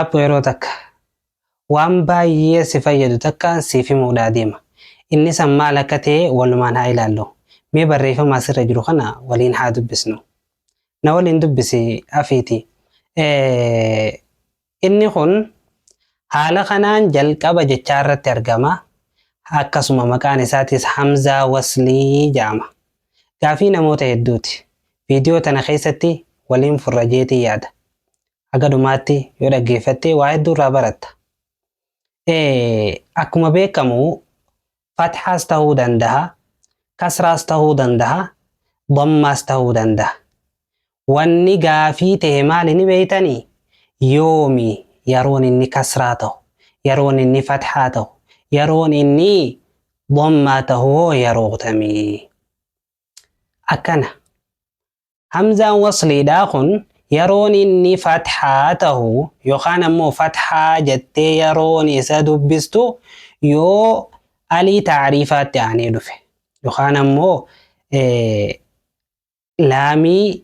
yeroo takka waan baay'ee si fayyadu takka siif himuudhaa deema. Inni san maal akka ta'e walumaan haa ilaallu. Mee barreeffama asirra jiru kana waliin haa dubbisnu. Na waliin dubbisi afiiti. Inni kun haala kanaan jalqaba jechaa irratti argama. Akkasuma maqaan isaatis Hamzaa Waslii jedhama. Gaafii namoota hedduuti. Viidiyoo tana keessatti waliin furra jeetii yaada. Haga dhumaatti yoo dhaggeeffatte waa hedduu irraa baratta. Akkuma beekamu fathaas ta'uu danda'a, kasraas ta'uu danda'a, dhammaas ta'uu danda'a. Wanni gaafii ta'e maali ni beeytanii? Yoomi yeroon inni kasraa ta'u, yeroon inni fathaa ta'u, yeroon inni dhammaa ta'u yeroo tamii. Akkana. Hamzaan wasliidhaa kun yeroon inni fathaa ta'u yookaan ammoo fathaa jettee yeroon isa dubbistu yoo alii taariifaatti aanee dhufe yookaan ammoo laamii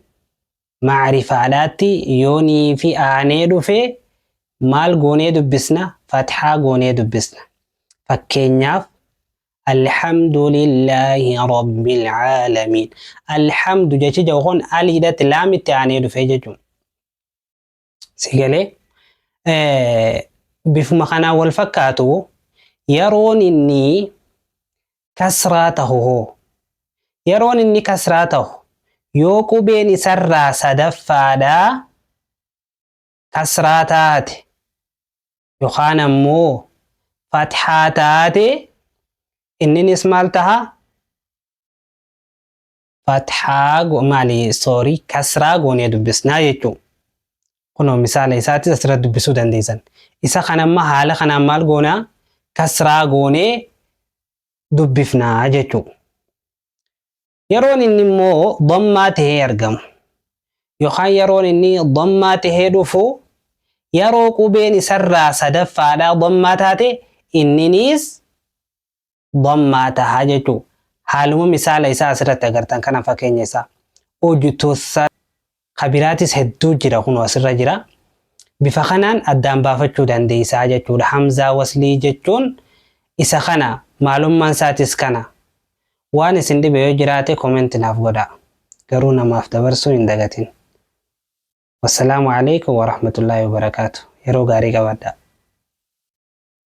macrifaadhaatti yoonii fi aanee dhufe maal goonee dubbisna? Fathaa goonee dubbisna. Fakkeenyaaf Alhamdulillahi Rabbil Aalamiin. Alhamdu jechi jawwon aliidhaatti laamitti aanee dhufe jechuun. Sigalee bifuma kanaan wal fakkaatu yeroon inni kasraa ta'u yeroon inni kasraa ta'u yoo qubeen isarraa sadaffaadhaa kasraa taate yookaan ammoo fathaa taate inninis maal taha? Fathaa kasraa goonee dubbisnaa jechuudha. Kunoo misaala isaatis asirratti dubbisuu dandeessan. Isa kanamma haala kanaan maal goonaa? Kasraa goonee dubbifnaa jechuudha. Yeroon inni immoo dhammaa tahee argamu yookaan yeroon inni dhammaa tahee dhufu yeroo qubeen isarraa sadaffaadhaa dhammaa taate inninis dhammaa tahaa jechuudha. Haaluma misaala isaa asirratti agartan kana fakkeenya isaa. Hojjetoota kabiraatis hedduu jira kun asirra jira. Bifa kanaan addaan baafachuu dandeessaa jechuudha. Hamzaa Waslii jechuun isa kana maalummaan isaatis kana. Waan isin dhibe yoo jiraate koomenti naaf godhaa. Garuu namaaf dabarsuu hin dagatin. Wassalaamu alaikum warahmatullaahi wabarakaatuh. Yeroo gaarii qabaadhaa.